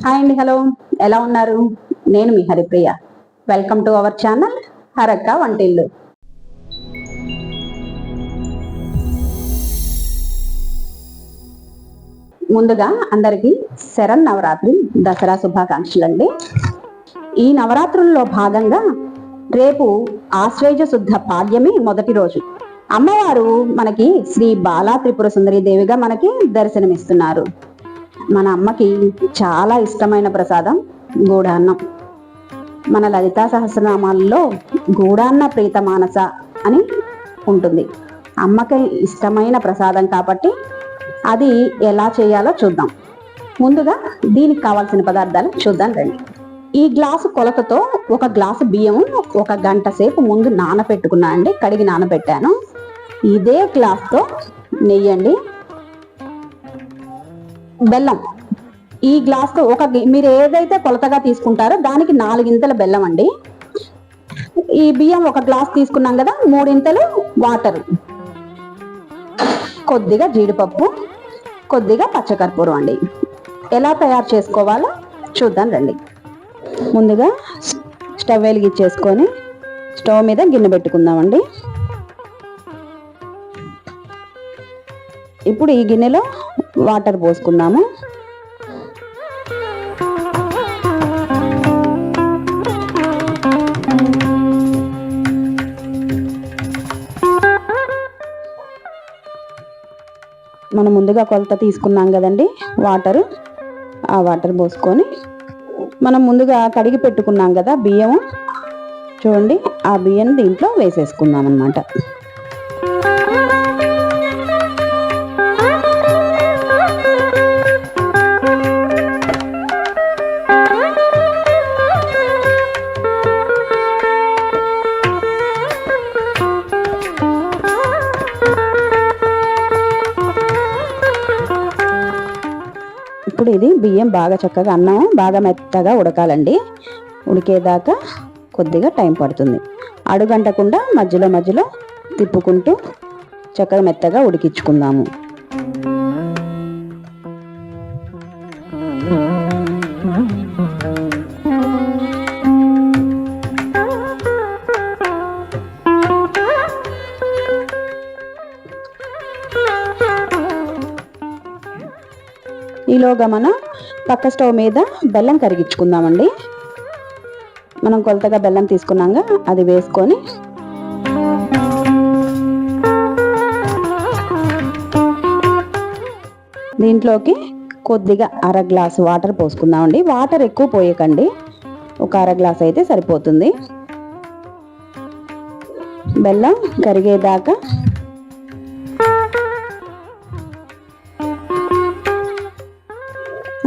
Hi అండి, hello, ఎలా ఉన్నారు? నేను మీ Haripriya. Welcome to our channel Harakka Vantillu. ముందుగా అందరికీ శరన్నవరాత్రి దసరా శుభాకాంక్షలు అండి. ఈ నవరాత్రుల్లో భాగంగా రేపు ఆశ్వేజ శుద్ధ పాడ్యమి మొదటి రోజు. అమ్మవారు మనకి శ్రీ బాలా త్రిపుర సుందరి దేవిగా మనకి దర్శనమిస్తున్నారు. మన అమ్మకి చాలా ఇష్టమైన ప్రసాదం గూడాన్నం. మన లలితా సహస్రనామాల్లో గూడాన్న ప్రీత మానస అని ఉంటుంది. అమ్మకి ఇష్టమైన ప్రసాదం కాబట్టి అది ఎలా చేయాలో చూద్దాం. ముందుగా దీనికి కావాల్సిన పదార్థాలు చూద్దాం రండి. ఈ గ్లాసు కొలతతో ఒక గ్లాసు బియ్యం 1 గంట సేపు ముందు నానబెట్టుకున్నా అండి, కడిగి నానబెట్టాను. ఇదే గ్లాస్తో నెయ్యి అండి, బెల్లం. ఈ గ్లాస్తో మీరు ఏదైతే కొలతగా తీసుకుంటారో దానికి 4 ఇంతల బెల్లం అండి. ఈ బియ్యం 1 గ్లాస్ తీసుకున్నాం కదా, 3 ఇంతలు వాటర్, కొద్దిగా జీడిపప్పు, కొద్దిగా పచ్చకర్పూరం అండి. ఎలా తయారు చేసుకోవాలో చూద్దాం రండి. ముందుగా స్టవ్ వెలిగించేసుకొని స్టవ్ మీద గిన్నె పెట్టుకుందామండి. ఇప్పుడు ఈ గిన్నెలో వాటర్ పోసుకుందాము. మనం ముందుగా కొలత తీసుకున్నాం కదండి వాటరు, ఆ వాటర్ పోసుకొని మనం ముందుగా కడిగి పెట్టుకున్నాం కదా బియ్యం, చూడండి ఆ బియ్యం దీంట్లో వేసేసుకుందాం అన్నమాట. ఇప్పుడు ఇది బియ్యం బాగా చక్కగా, అన్నం బాగా మెత్తగా ఉడకాలండి. ఉడికేదాకా కొద్దిగా టైం పడుతుంది. అడుగంటకుండా మధ్యలో మధ్యలో తిప్పుకుంటూ చక్కగా మెత్తగా ఉడికించుకుందాము. ఈలోగా మనం పక్క స్టవ్ మీద బెల్లం కరిగించుకుందామండి. మనం కొలతగా బెల్లం తీసుకున్నాగా అది వేసుకొని దీంట్లోకి కొద్దిగా 1/2 గ్లాసు వాటర్ పోసుకుందామండి. వాటర్ ఎక్కువ పోయకండి, ఒక 1/2 గ్లాస్ అయితే సరిపోతుంది. బెల్లం కరిగేదాకా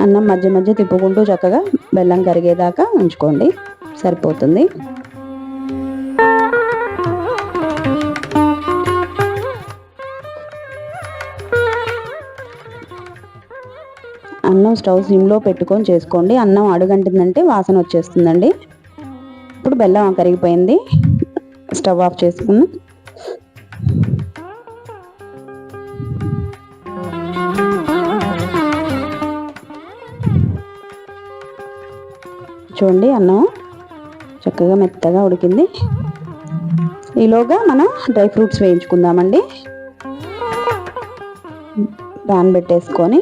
అన్నం మధ్య మధ్య తిప్పుకుంటూ చక్కగా బెల్లం కరిగేదాకా ఉంచుకోండి, సరిపోతుంది. అన్నం స్టవ్ సిమ్లో పెట్టుకొని చేసుకోండి. అన్నం అడుగంటిందంటే వాసన వచ్చేస్తుందండి. ఇప్పుడు బెల్లం కరిగిపోయింది, స్టవ్ ఆఫ్ చేసుకున్నాం. చూడండి అన్నం చక్కగా మెత్తగా ఉడికింది. ఈలోగా మనం డ్రై ఫ్రూట్స్ వేయించుకుందామండి. ప్యాన్ పెట్టేసుకొని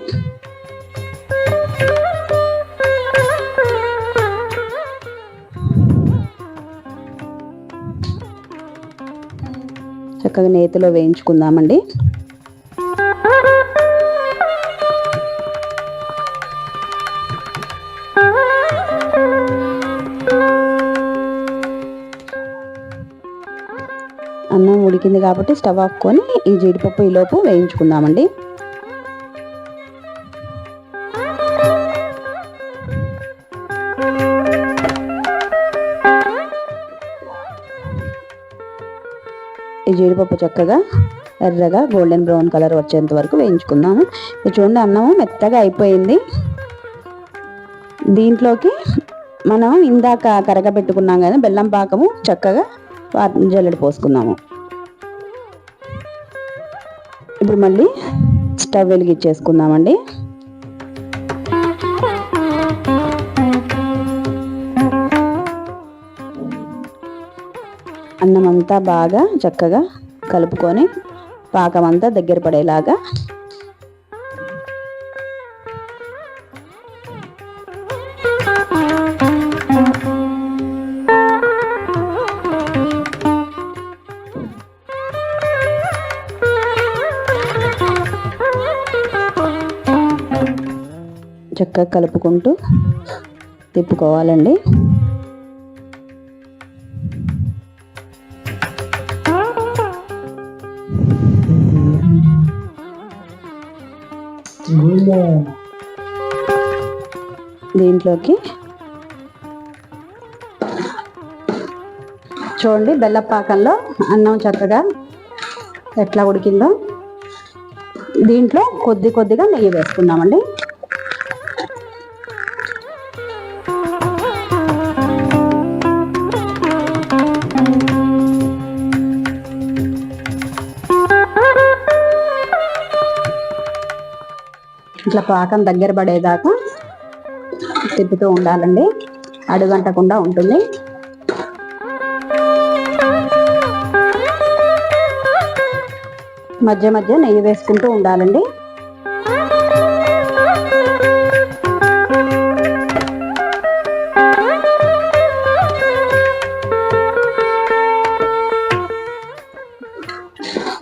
చక్కగా నేతిలో వేయించుకుందామండి. అన్నం ఉడికింది కాబట్టి స్టవ్ ఆపుకొని ఈ జీడిపప్పు ఈలోపు వేయించుకుందామండి. ఈ జీడిపప్పు చక్కగా ఎర్రగా గోల్డెన్ బ్రౌన్ కలర్ వచ్చేంత వరకు వేయించుకుందాము. చూడండి అన్నం మెత్తగా అయిపోయింది. దీంట్లోకి మనం ఇందాక కరగబెట్టుకున్నాం కదా బెల్లం పాకము, చక్కగా జల్లెడ పోసుకుందాము. ఇప్పుడు మళ్ళీ స్టవ్ వెలిగించేసుకుందామండి. అన్నం అంతా బాగా చక్కగా కలుపుకొని పాకం అంతా దగ్గర పడేలాగా చక్కగా కలుపుకుంటూ తిప్పుకోవాలండి. దీంట్లోకి చూడండి బెల్లపాకంలో అన్నం చక్కగా ఎట్లా ఉడికిందో. దీంట్లో కొద్దిగా నెయ్యి వేసుకుందామండి. ఇట్లా పాకం దగ్గర పడేదాకా తిప్పుతూ ఉండాలండి, అడుగంటకుండా ఉంటుంది. మధ్య మధ్య నెయ్యి వేసుకుంటూ ఉండాలండి.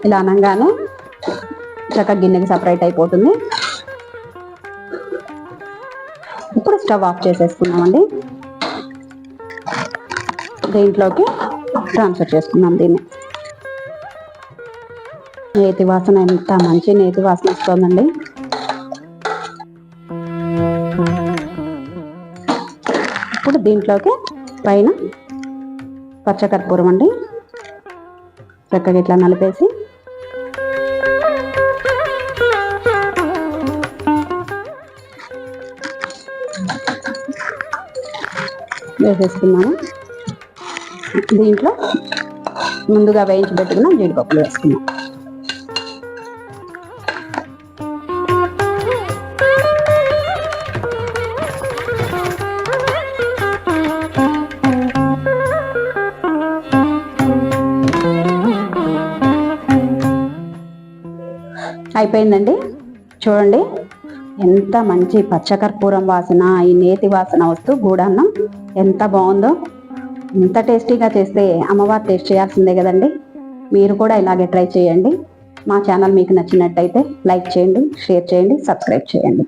ఇలా అనగానే చక్కగా గిన్నెకి సపరేట్ అయిపోతుంది. ఇప్పుడు స్టవ్ ఆఫ్ చేసేసుకున్నామండి. దీంట్లోకి ట్రాన్స్ఫర్ చేసుకున్నాం దీన్ని. నేతి వాసన, ఎంత మంచి నేతి వాసన వస్తుందండి. ఇప్పుడు దీంట్లోకి పైన పచ్చకర్పూరం అండి చక్కగా ఇట్లా నలిపేసి వేసేసుకున్నాము. దీంట్లో ముందుగా వేయించి పెట్టుకున్న జీడిపప్పులు వేసుకున్నాం. అయిపోయిందండి. చూడండి ఎంత మంచి పచ్చకర్పూరం వాసన, ఈ నేతి వాసన వస్తూ గూడన్నం ఎంత బాగుందో. ఎంత టేస్టీగా చేస్తే అమ్మవారు టేస్ట్ చేయాల్సిందే కదండి. మీరు కూడా ఇలాగే ట్రై చేయండి. మా ఛానల్ మీకు నచ్చినట్టయితే లైక్ చేయండి, షేర్ చేయండి, సబ్స్క్రైబ్ చేయండి.